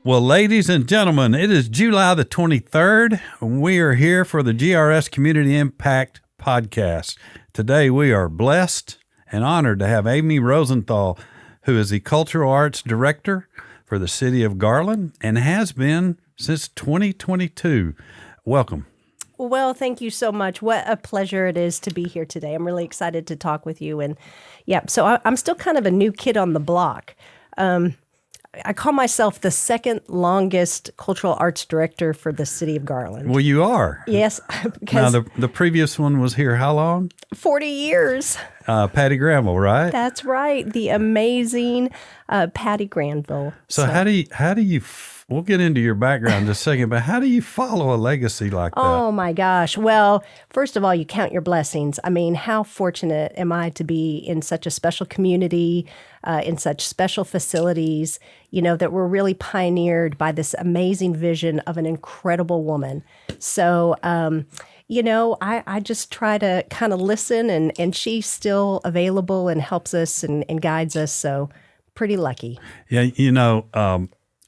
Well, ladies and gentlemen, it is July the 23rd, and we are here for the GRS Community Impact podcast. Today, we are blessed and honored to have Amy Rosenthal, who is the Cultural Arts Director for the City of Garland and has been since 2022. Welcome. Well, thank you so much. What a pleasure it is to be here today. I'm really excited to talk with you. And so I'm still kind of a new kid on the block. I call myself the second longest cultural arts director for the City of Garland. Well, you are. Yes. Now, the previous one was here how long? 40 years. Patty Granville, right? That's right. The amazing Patty Granville. So how do you we'll get into your background in just a second, but how do you follow a legacy like that? Oh my gosh. Well, first of all, you count your blessings. I mean, how fortunate am I to be in such a special community, in such special facilities, that were really pioneered by this amazing vision of an incredible woman. So, I just try to kind of listen, and she's still available and helps us and guides us. So pretty lucky. Yeah,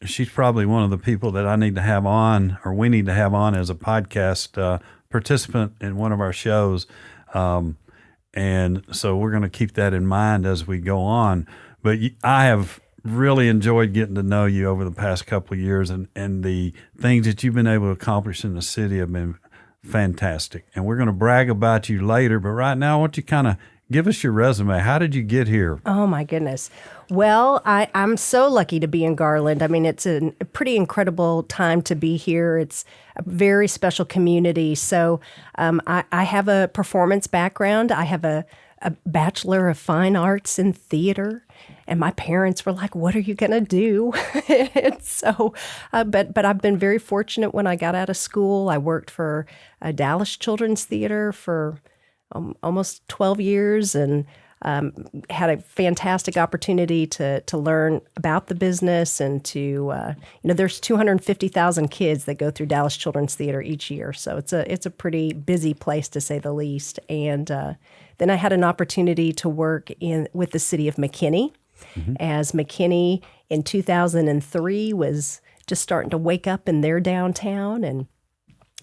she's probably one of the people that I need to have on, or we need to have on as a podcast participant in one of our shows. And so we're going to keep that in mind as we go on. But I have really enjoyed getting to know you over the past couple of years, and the things that you've been able to accomplish in the city have been fantastic. And we're going to brag about you later, but right now I want you to kind of give us your resume. How did you get here? Oh, my goodness. Well, I'm so lucky to be in Garland. I mean, it's a pretty incredible time to be here. It's a very special community. So I have a performance background. I have a Bachelor of Fine Arts in theater. And my parents were like, what are you going to do? And so, but I've been very fortunate when I got out of school. I worked for Dallas Children's Theater for almost 12 years and had a fantastic opportunity to learn about the business and to, there's 250,000 kids that go through Dallas Children's Theater each year. So it's a pretty busy place, to say the least. And then I had an opportunity to work with the city of McKinney, as McKinney in 2003 was just starting to wake up in their downtown. And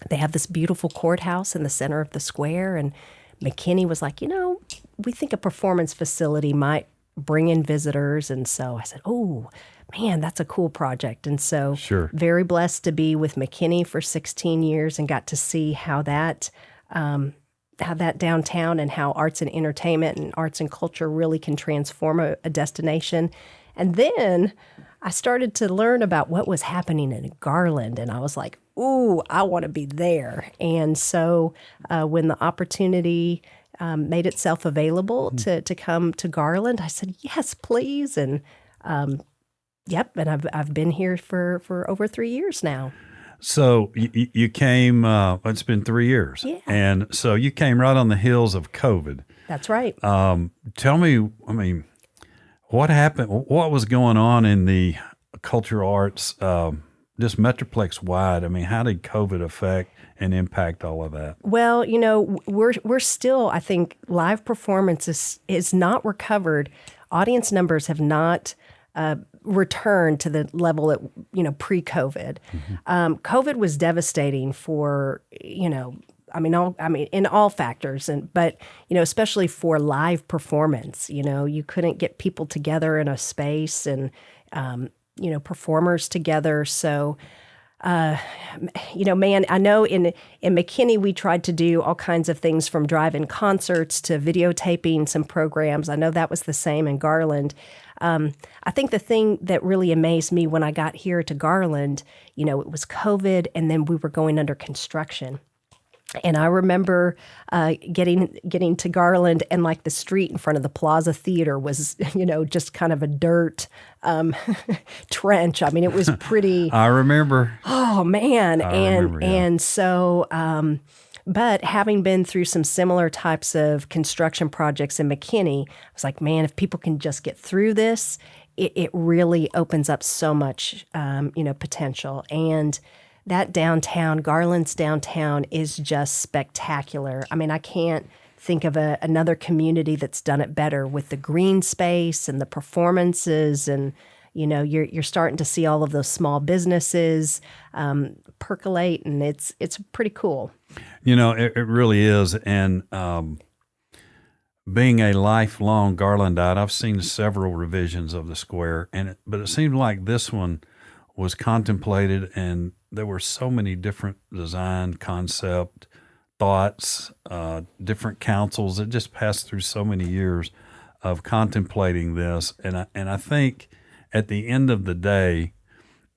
they have this beautiful courthouse in the center of the square. And McKinney was like, we think a performance facility might bring in visitors. And so I said, oh, man, that's a cool project. And so Very blessed to be with McKinney for 16 years and got to see how that downtown and how arts and entertainment and arts and culture really can transform a destination. And then I started to learn about what was happening in Garland, and I was like, ooh, I want to be there. And so when the opportunity made itself available to come to Garland, I said, yes, please. And and I've been here for over 3 years now. So you came, it's been 3 years. Yeah. And so you came right on the heels of COVID. That's right. Tell me, what happened? What was going on in the cultural arts, just Metroplex wide? How did COVID affect and impact all of that? Well, we're still, I think, live performance is not recovered. Audience numbers have not returned to the level that, pre-COVID. COVID was devastating for, in all factors, but especially for live performance. You couldn't get people together in a space and performers together. So, I know in McKinney we tried to do all kinds of things, from drive-in concerts to videotaping some programs. I know that was the same in Garland. I think the thing that really amazed me when I got here to Garland, it was COVID, and then we were going under construction. And I remember getting to Garland, and like the street in front of the Plaza Theater was, just kind of a dirt trench. It was pretty. I remember. Oh man! And so, but having been through some similar types of construction projects in McKinney, I was like, man, if people can just get through this, it really opens up so much, potential. And that downtown, Garland's downtown, is just spectacular. I can't think of another community that's done it better with the green space and the performances and, you're starting to see all of those small businesses percolate, and it's pretty cool. It really is. And being a lifelong Garlandite, I've seen several revisions of the square, but it seemed like this one was contemplated, and there were so many different design concept thoughts, different councils. It just passed through so many years of contemplating this, and I think at the end of the day,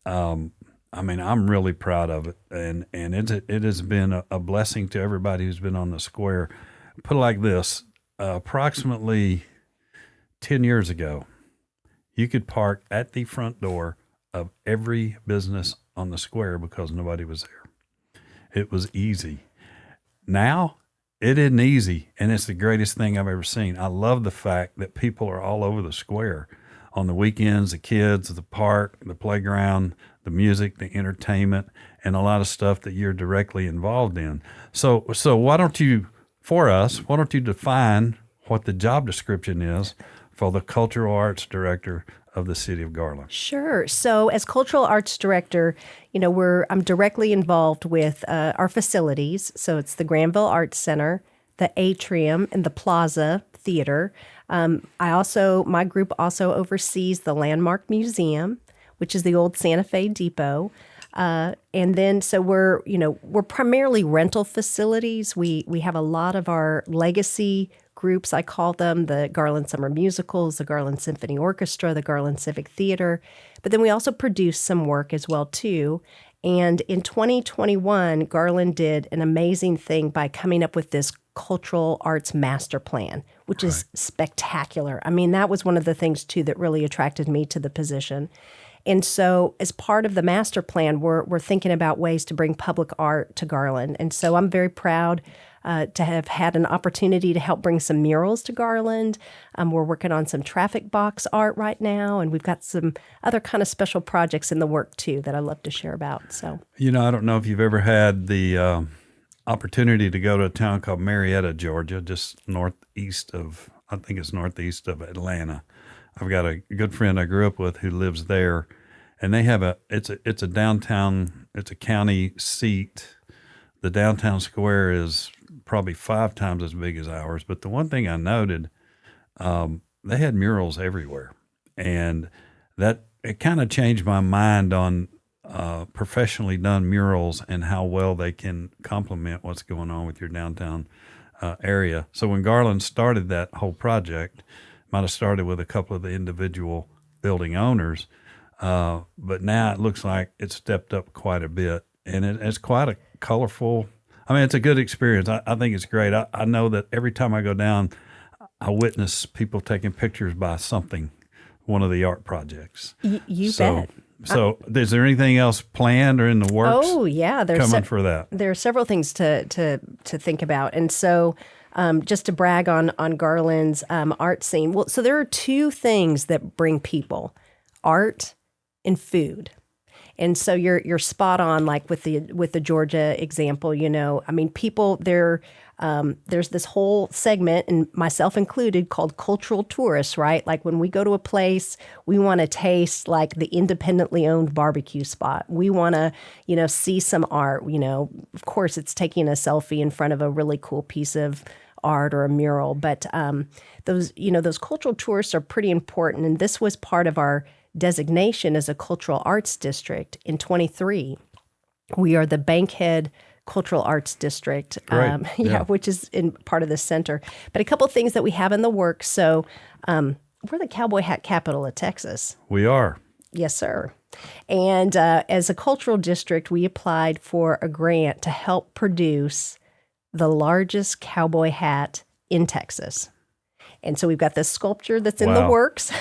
I'm really proud of it, and it has been a blessing to everybody who's been on the square. Put it like this: approximately 10 years ago, you could park at the front door of every business on the square because nobody was there. It was easy. Now, it isn't easy, and it's the greatest thing I've ever seen. I love the fact that people are all over the square on the weekends, the kids, the park, the playground, the music, the entertainment, and a lot of stuff that you're directly involved in. So why don't you define what the job description is for the Cultural Arts Director of the City of Garland? Sure. So as Cultural Arts Director, I'm directly involved with our facilities. So it's the Granville Arts Center, the Atrium, and the Plaza Theater. My group also oversees the Landmark Museum, which is the old Santa Fe Depot. And then, so we're primarily rental facilities. We have a lot of our legacy groups, I call them, the Garland Summer Musicals, the Garland Symphony Orchestra, the Garland Civic Theater. But then we also produce some work as well, too. And in 2021, Garland did an amazing thing by coming up with this cultural arts master plan, which is spectacular. That was one of the things, too, that really attracted me to the position. And so as part of the master plan, we're thinking about ways to bring public art to Garland. And so I'm very proud to have had an opportunity to help bring some murals to Garland. We're working on some traffic box art right now, and we've got some other kind of special projects in the work, too, that I love to share about. So, I don't know if you've ever had the opportunity to go to a town called Marietta, Georgia, just northeast of Atlanta. I've got a good friend I grew up with who lives there, and they have it's a downtown, it's a county seat. The downtown square is probably 5 times as big as ours. But the one thing I noted, they had murals everywhere, and that it kind of changed my mind on professionally done murals and how well they can complement what's going on with your downtown area. So when Garland started that whole project, might have started with a couple of the individual building owners, but now it looks like it's stepped up quite a bit, and it's quite a colorful. It's a good experience. I think it's great. I know that every time I go down, I witness people taking pictures by one of the art projects. You bet. So is there anything else planned or in the works? Oh, yeah. For that. There are several things to think about. And so just to brag on Garland's art scene. Well, so there are 2 things that bring people: art and food. And so you're spot on, like with the Georgia example. People there. There's this whole segment, and myself included, called cultural tourists. Right, like when we go to a place, we want to taste like the independently owned barbecue spot. We want to, see some art. Of course, it's taking a selfie in front of a really cool piece of art or a mural. But those cultural tourists are pretty important, and this was part of our designation as a cultural arts district in 23. We are the Bankhead Cultural Arts District, which is in part of the center. But a couple of things that we have in the works. So we're the cowboy hat capital of Texas. We are. Yes, sir. And as a cultural district, we applied for a grant to help produce the largest cowboy hat in Texas. And so we've got this sculpture that's in the works,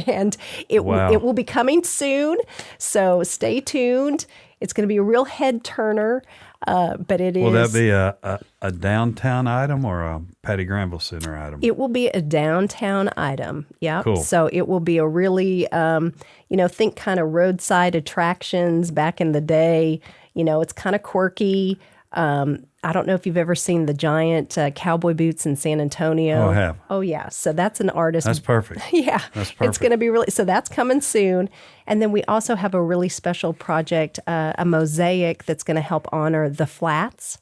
and it will be coming soon. So stay tuned. It's going to be a real head turner, but it is. Will that be a downtown item or a Patty Granville Center item? It will be a downtown item. Yeah. Cool. So it will be a really, think kind of roadside attractions back in the day. It's kind of quirky. I don't know if you've ever seen the giant cowboy boots in San Antonio. Oh, I have. Oh, yeah. So that's an artist. That's perfect. Yeah. That's perfect. It's going to be really, so that's coming soon. And then we also have a really special project, a mosaic that's going to help honor the Flats,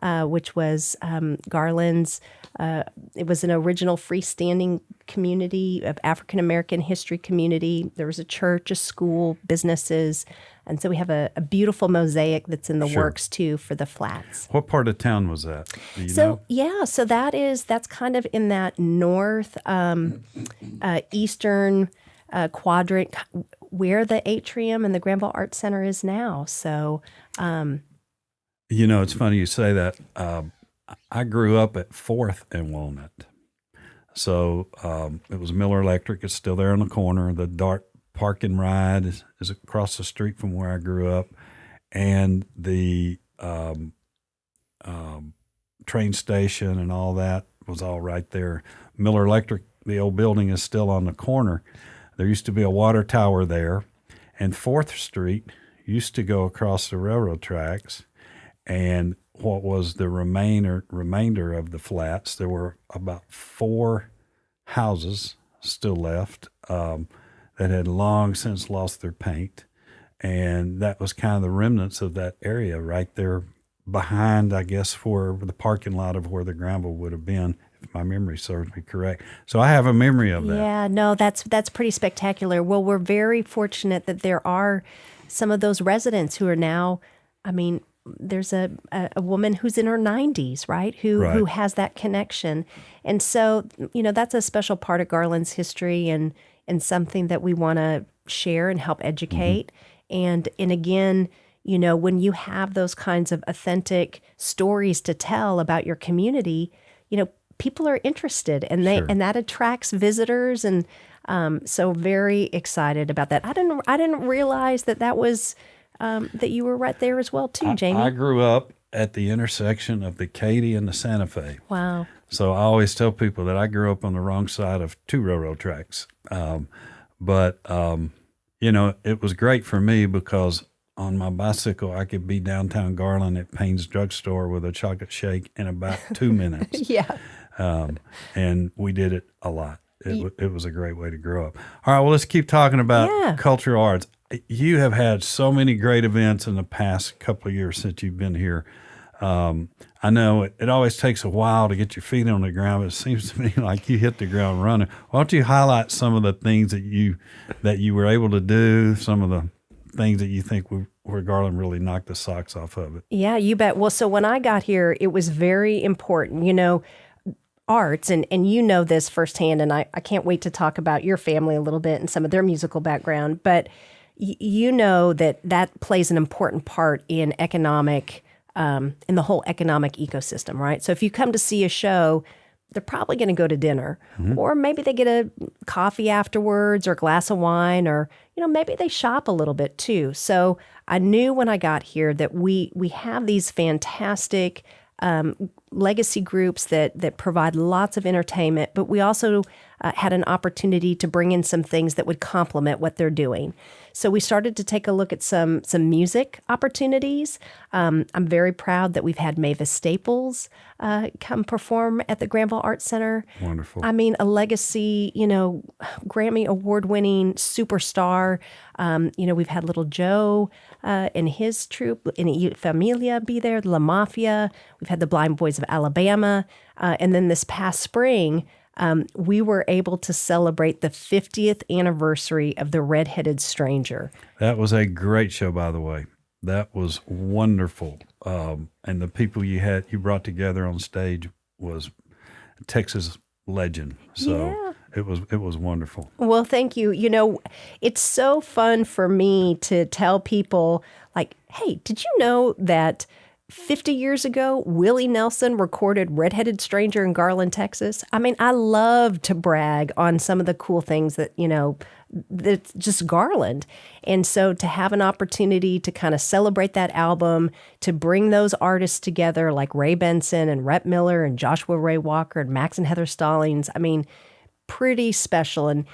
which was Garland's. It was an original freestanding community of African-American history community. There was a church, a school, businesses. And so we have a beautiful mosaic that's in the works too for the Flats. What part of town was that? Do you So know? yeah, so that's kind of in that north eastern quadrant where the atrium and the Granville Arts Center is now. So It's funny you say that. I grew up at 4th and Walnut. So it was Miller Electric. It's still there on the corner. The Dart Park and Ride is across the street from where I grew up. And the train station and all that was all right there. Miller Electric, the old building, is still on the corner. There used to be a water tower there. And 4th Street used to go across the railroad tracks. And what was the remainder of the Flats, there were about 4 houses still left that had long since lost their paint. And that was kind of the remnants of that area right there behind, I guess, for the parking lot of where the Granville would have been, if my memory serves me correct. So I have a memory of that. Yeah, no, that's pretty spectacular. Well, we're very fortunate that there are some of those residents who are now, there's a woman who's in her 90s, right? Who has that connection. And so, that's a special part of Garland's history and something that we want to share and help educate. And again, when you have those kinds of authentic stories to tell about your community, people are interested and and that attracts visitors. And so very excited about that. I didn't realize that was that you were right there as well too, Jamie. I grew up at the intersection of the Katy and the Santa Fe. Wow. So I always tell people that I grew up on the wrong side of 2 railroad tracks. But it was great for me because on my bicycle, I could be downtown Garland at Payne's Drugstore with a chocolate shake in about 2 minutes. Yeah. And we did it a lot. It was a great way to grow up. All right, well, let's keep talking about cultural arts. You have had so many great events in the past couple of years since you've been here. I know it always takes a while to get your feet on the ground, but it seems to me like you hit the ground running. Why don't you highlight some of the things that you were able to do, some of the things that you think where Garland really knocked the socks off of it? Yeah, you bet. Well, so when I got here, it was very important, arts, and you know this firsthand, and I can't wait to talk about your family a little bit and some of their musical background, but you know that plays an important part in economic, in the whole economic ecosystem, right? So if you come to see a show, they're probably going to go to dinner, or maybe they get a coffee afterwards or a glass of wine, or, maybe they shop a little bit too. So I knew when I got here that we have these fantastic legacy groups that provide lots of entertainment, but we also had an opportunity to bring in some things that would complement what they're doing. So we started to take a look at some music opportunities. I'm very proud that we've had Mavis Staples come perform at the Granville Arts Center. Wonderful. A legacy, Grammy award-winning superstar. We've had Little Joe and his troupe, in Familia be there, La Mafia. We've had the Blind Boys of Alabama. And then this past spring, we were able to celebrate the 50th anniversary of The Red-Headed Stranger. That was a great show, by the way. That was wonderful. And the people you brought together on stage was Texas legend. So it was wonderful. Well, thank you. It's so fun for me to tell people, like, hey, did you know that 50 years ago, Willie Nelson recorded Red-Headed Stranger in Garland, Texas? I love to brag on some of the cool things that, that's just Garland. And so to have an opportunity to kind of celebrate that album, to bring those artists together like Ray Benson and Rhett Miller and Joshua Ray Walker and Max and Heather Stallings, pretty special. And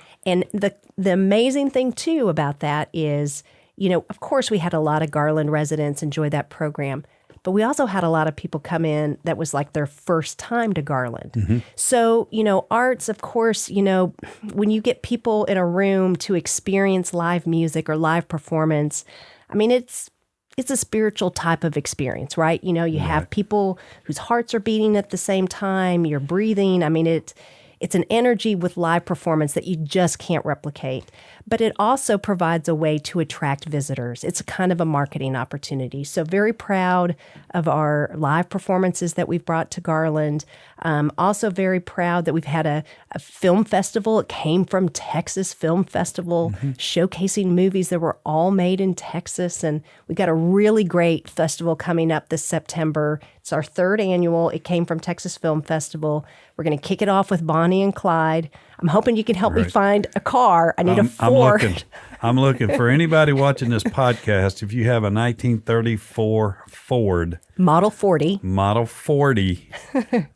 the amazing thing, too, about that is, of course, we had a lot of Garland residents enjoy that program. But we also had a lot of people come in that was like their first time to Garland. So, arts, of course, when you get people in a room to experience live music or live performance, I mean, it's a spiritual type of experience, right? You have people whose hearts are beating at the same time, you're breathing. I mean, it's an energy with live performance that you just can't replicate. But it also provides a way to attract visitors. It's a kind of a marketing opportunity. So very proud of our live performances that we've brought to Garland. Also very proud that we've had a film festival. It came from Texas Film Festival, showcasing movies that were all made in Texas. And we got a really great festival coming up this September. It's our third annual. It came from Texas Film Festival. We're going to kick it off with Bonnie and Clyde. I'm hoping you can help me find a car. I need a Ford. I'm looking for anybody watching this podcast. If you have a 1934 Ford Model 40,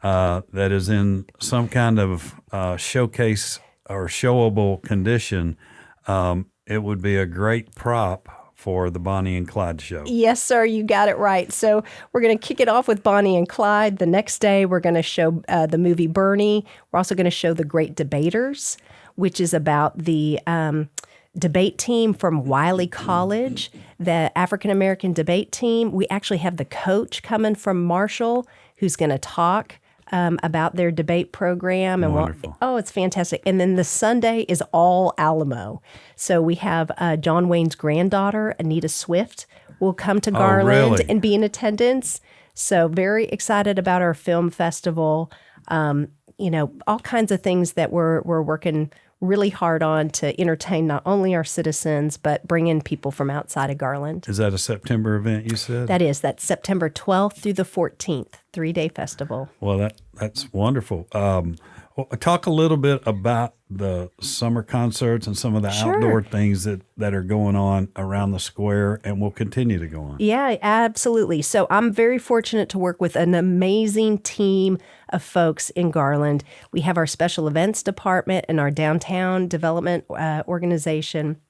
that is in some kind of showcase or showable condition, it would be a great prop for the Bonnie and Clyde show. Yes, sir, you got it right. So we're going to kick it off with Bonnie and Clyde. The next day, we're going to show the movie Bernie. We're also going to show The Great Debaters, which is about the debate team from Wiley College, the African-American debate team. We actually have the coach coming from Marshall who's going to talk about their debate program. And wonderful. It's fantastic. And then the Sunday is all Alamo. So we have John Wayne's granddaughter, Anita Swift, will come to Garland and be in attendance. So very excited about our film festival. All kinds of things that we're working really hard on to entertain not only our citizens, but bring in people from outside of Garland. Is that a September event, you said? That's September 12th through the 14th, 3-day festival. Well, that's wonderful. Talk a little bit about the summer concerts and some of the outdoor things that are going on around the square and will continue to go on. Yeah, absolutely. So I'm very fortunate to work with an amazing team of folks in Garland. We have our special events department and our downtown development organization.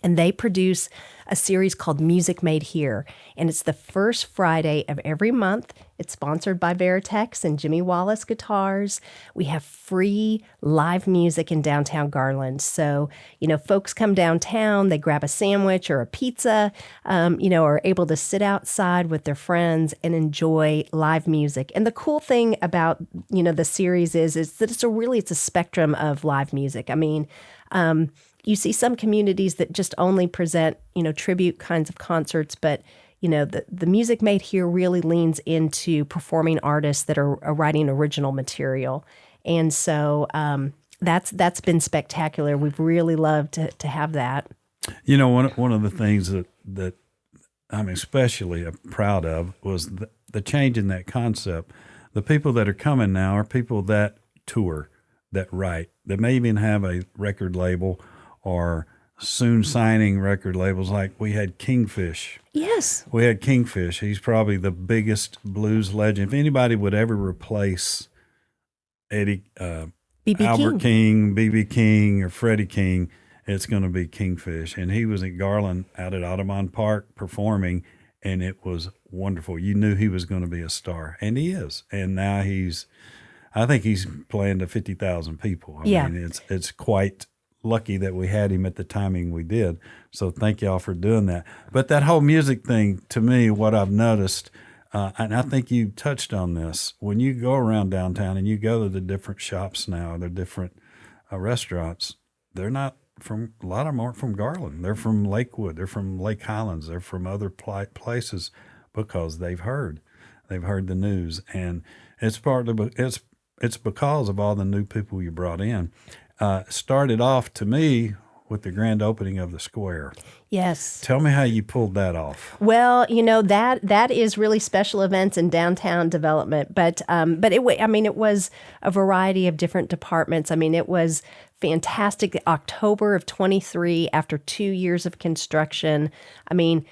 And they produce a series called Music Made Here. And it's the first Friday of every month. It's sponsored by Veritex and Jimmy Wallace Guitars. We have free live music in downtown Garland. So, folks come downtown, they grab a sandwich or a pizza, are able to sit outside with their friends and enjoy live music. And the cool thing about, the series is that it's a spectrum of live music. I mean, you see some communities that just only present, tribute kinds of concerts, but, the Music Made Here really leans into performing artists that are writing original material. And so that's been spectacular. We've really loved to have that. One of the things that I'm especially proud of was the change in that concept. The people that are coming now are people that tour, that write, that may even have a record label or soon signing record labels. Like we had Kingfish. Yes. We had Kingfish. He's probably the biggest blues legend. If anybody would ever replace Albert King, B.B. King, or Freddie King, it's going to be Kingfish. And he was at Garland out at Audubon Park performing, and it was wonderful. You knew he was going to be a star, and he is. And now I think he's playing to 50,000 people. I mean, it's quite lucky that we had him at the timing we did. So thank y'all for doing that. But that whole music thing, to me, what I've noticed, and I think you touched on this, when you go around downtown and you go to the different shops now, the different restaurants, they're not from, a lot of them aren't from Garland. They're from Lakewood. They're from Lake Highlands. They're from other places because they've heard the news. And it's it's because of all the new people you brought in. Started off to me with the grand opening of the square. Yes. Tell me how you pulled that off. Well, that is really special events in downtown development, but it was a variety of different departments. I mean, it was fantastic. October of 23, after 2 years of construction. I mean,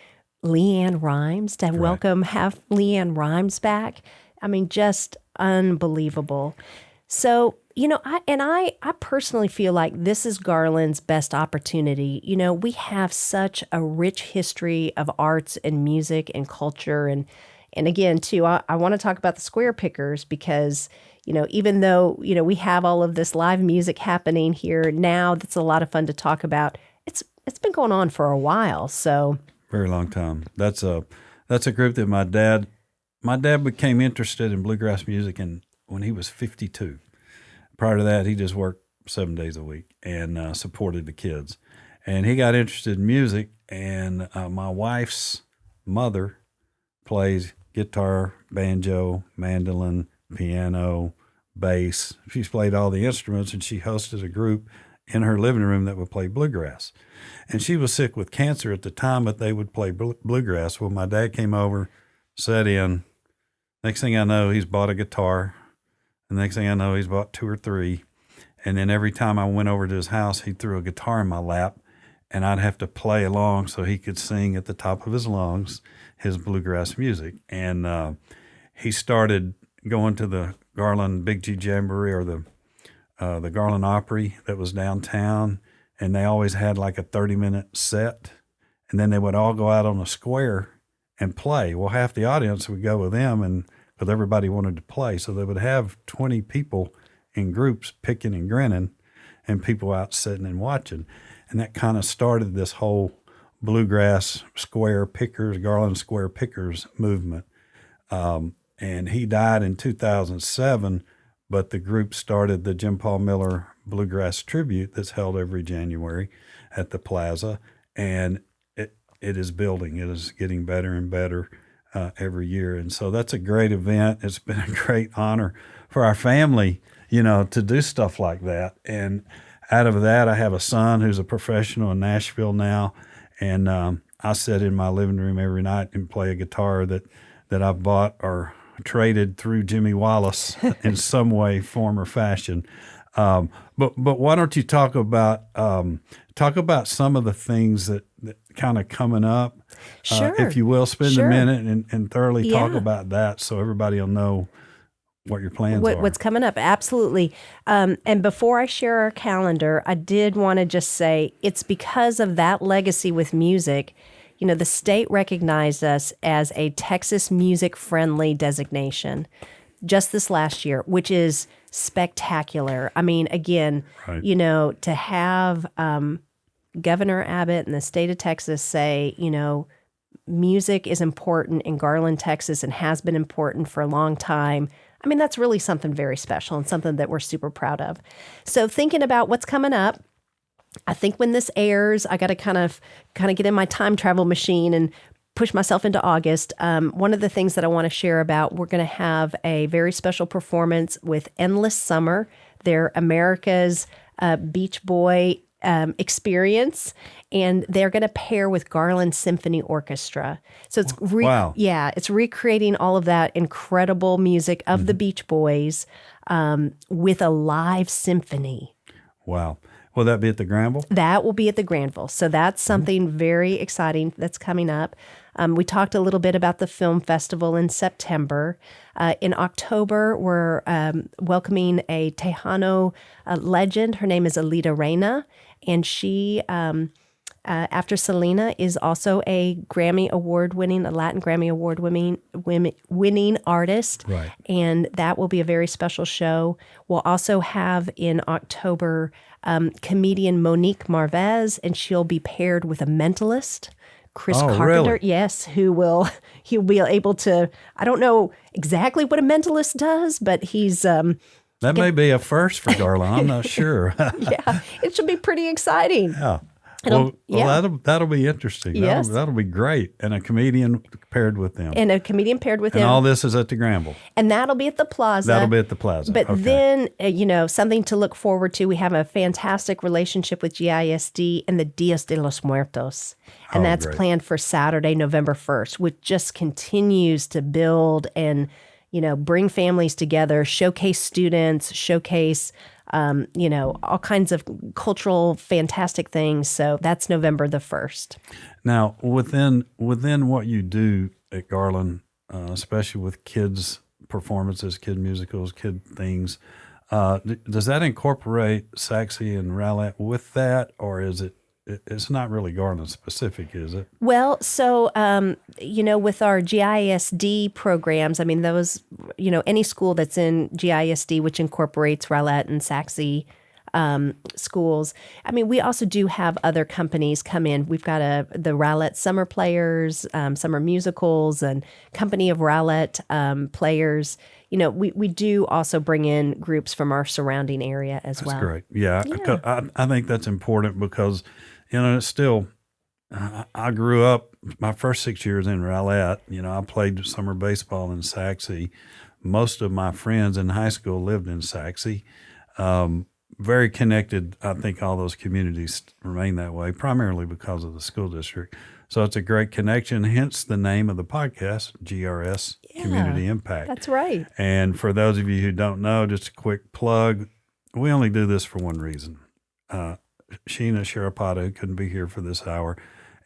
Leanne Rhymes, to have Leanne Rhymes back. I mean, just unbelievable. So, I personally feel like this is Garland's best opportunity. We have such a rich history of arts and music and culture, and And again, too, I want to talk about the square pickers because, even though, we have all of this live music happening here now, that's a lot of fun to talk about. It's been going on for a while. So very long time. That's a group that my dad became interested in bluegrass music when he was 52. Prior to that, he just worked 7 days a week and supported the kids. And he got interested in music, and my wife's mother plays guitar, banjo, mandolin, piano, bass. She's played all the instruments, and she hosted a group in her living room that would play bluegrass. And she was sick with cancer at the time, but they would play bluegrass. Well, my dad came over, sat in. Next thing I know, he's bought a guitar. The next thing I know, he's bought 2 or 3. And then every time I went over to his house, he threw a guitar in my lap, and I'd have to play along so he could sing at the top of his lungs his bluegrass music. And he started going to the Garland Big G Jamboree or the Garland Opry that was downtown, and they always had like a 30-minute set, and then they would all go out on a square and play. Well, half the audience would go with them, and because everybody wanted to play, so they would have 20 people in groups picking and grinning, and people out sitting and watching. And that kind of started this whole bluegrass square pickers, Garland square pickers movement. And he died in 2007, but the group started the Jim Paul Miller Bluegrass Tribute that's held every January at the Plaza, and it is building. It is getting better and better every year. And so that's a great event. It's been a great honor for our family, to do stuff like that. And out of that, I have a son who's a professional in Nashville now, and I sit in my living room every night and play a guitar that I've bought or traded through Jimmy Wallace in some way, form, or fashion. But why don't you talk about some of the things that kind of coming up, Sure. if you will, spend Sure. a minute and thoroughly talk Yeah. about that so everybody will know what your plans are. What's coming up? Absolutely. And before I share our calendar, I did want to just say it's because of that legacy with music. The state recognized us as a Texas music-friendly designation just this last year, which is spectacular. I mean, again, Right. To have Governor Abbott and the state of Texas say, music is important in Garland, Texas, and has been important for a long time. I mean, that's really something very special and something that we're super proud of. So thinking about what's coming up, I think when this airs, I got to kind of get in my time travel machine and push myself into August. One of the things that I want to share about, we're going to have a very special performance with Endless Summer. They're America's Beach Boy experience, and they're going to pair with Garland Symphony Orchestra. So it's Wow. it's recreating all of that incredible music of the Beach Boys with a live symphony. Wow. Will that be at the Granville? That will be at the Granville. So that's something very exciting that's coming up. We talked a little bit about the film festival in September. In October, we're welcoming a Tejano legend. Her name is Alita Reina, and she, after Selena, is also a Latin Grammy Award winning artist. Right. And that will be a very special show. We'll also have in October comedian Monique Marvez, and she'll be paired with a mentalist, Chris Carpenter. Really? Yes, he'll be able to. I don't know exactly what a mentalist does, but he's. That may be a first for Garland. I'm not sure. Yeah, it should be pretty exciting. Yeah. It'll- That'll be interesting. Yes. That'll be great. And a comedian paired with them. And a comedian paired with And him. all this is at the Granville. And that'll be at the Plaza. That'll be at the Plaza. But Okay. then, something to look forward to. We have a fantastic relationship with GISD and the Dias de los Muertos. And that's great. planned for Saturday, November 1st, which just continues to build and, bring families together, showcase students, showcase, all kinds of cultural, fantastic things. So that's November the 1st. Now, within what you do at Garland, especially with kids' performances, kid musicals, kid things, does that incorporate Sachse and Rowlett with that, or is it it's not really Garland specific, is it? Well, so, with our GISD programs, I mean, those, any school that's in GISD, which incorporates Rowlett and Sachse schools. I mean, we also do have other companies come in. We've got the Rowlett Summer Players, Summer Musicals, and Company of Rowlett Players. We do also bring in groups from our surrounding area as well. That's great. Yeah. I think that's important because, it's still, I grew up my first 6 years in Rowlett. I played summer baseball in Sachse. Most of my friends in high school lived in Sachse. Very connected. I think all those communities remain that way, primarily because of the school district. So it's a great connection, hence the name of the podcast, GRS Community Impact. That's right. And for those of you who don't know, just a quick plug, we only do this for one reason. Sheena Sharapata, who couldn't be here for this hour,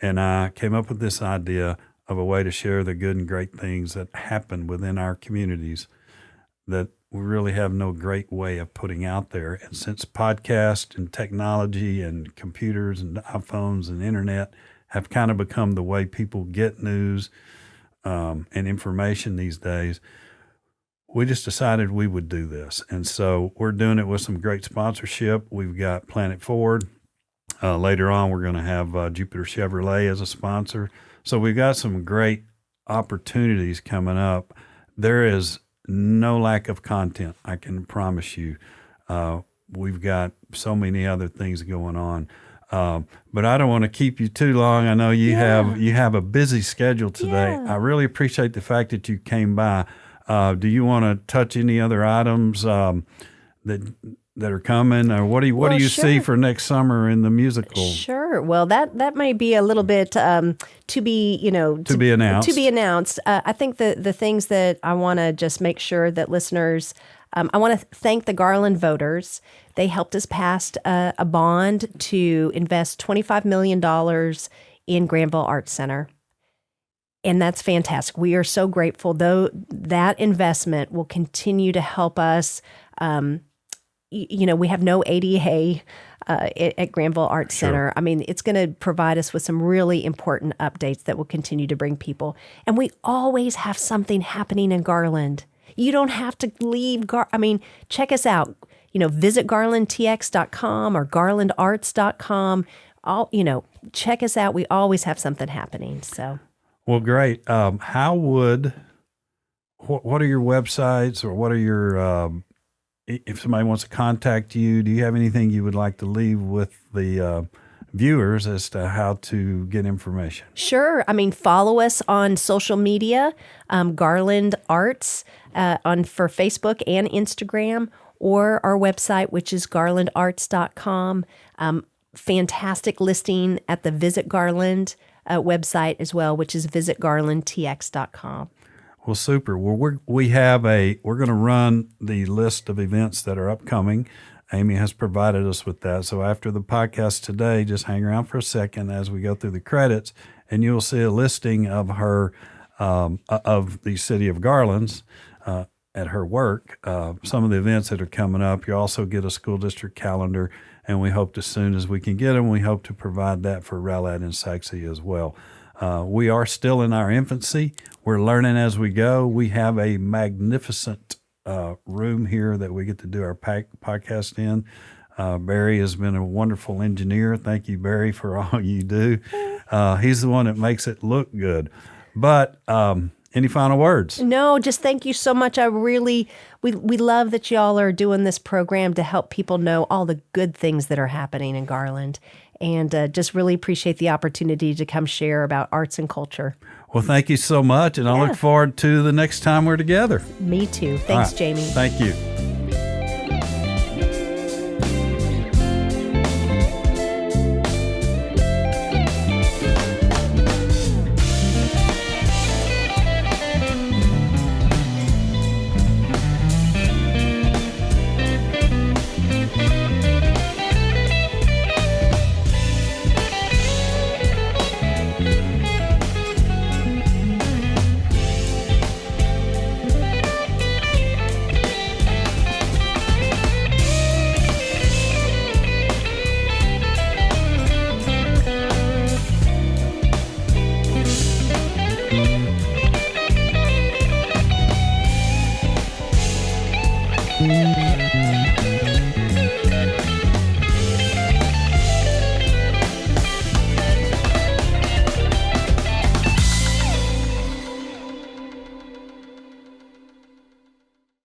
and I came up with this idea of a way to share the good and great things that happen within our communities that we really have no great way of putting out there. And since podcast and technology and computers and iPhones and internet have kind of become the way people get news and information these days, we just decided we would do this. And so we're doing it with some great sponsorship. We've got Planet Ford. Later on, we're going to have Jupiter Chevrolet as a sponsor. So we've got some great opportunities coming up. There is no lack of content, I can promise you. We've got so many other things going on. But I don't want to keep you too long. I know you have a busy schedule today. Yeah. I really appreciate the fact that you came by. Do you want to touch any other items that are coming, or what do you see for next summer in the musical? Sure. Well, that might be a little bit to be announced. To be announced. I think the things that I want to just make sure that listeners. I want to thank the Garland voters. They helped us pass a bond to invest $25 million in Granville Arts Center. And that's fantastic. We are so grateful, though that investment will continue to help us. We have no ADA at Granville Arts Center. I mean, it's going to provide us with some really important updates that will continue to bring people. And we always have something happening in Garland. You don't have to leave. Check us out. Visit garlandtx.com or garlandarts.com. Check us out. We always have something happening. So. Well, great. What are your websites, or what are your, if somebody wants to contact you, do you have anything you would like to leave with the viewers as to how to get information? Sure. Follow us on social media, Garland Arts for Facebook and Instagram, or our website, which is garlandarts.com. Fantastic listing at the Visit Garland website as well, which is visitgarlandtx.com. Well, super. Well, we're going to run the list of events that are upcoming. Amy has provided us with that. So after the podcast today, just hang around for a second as we go through the credits, and you'll see a listing of her, of the City of Garland's at her work, some of the events that are coming up. You also get a school district calendar, and we hope as soon as we can get them, we hope to provide that for Rowlett and Sachse as well. We are still in our infancy. We're learning as we go. We have a magnificent room here that we get to do our podcast in. Barry has been a wonderful engineer. Thank you, Barry, for all you do. He's the one that makes it look good. But any final words? No, just thank you so much. we love that y'all are doing this program to help people know all the good things that are happening in Garland. And just really appreciate the opportunity to come share about arts and culture. Well, thank you so much, and I look forward to the next time we're together. Me too. Thanks, Jamie. Thank you. Bye.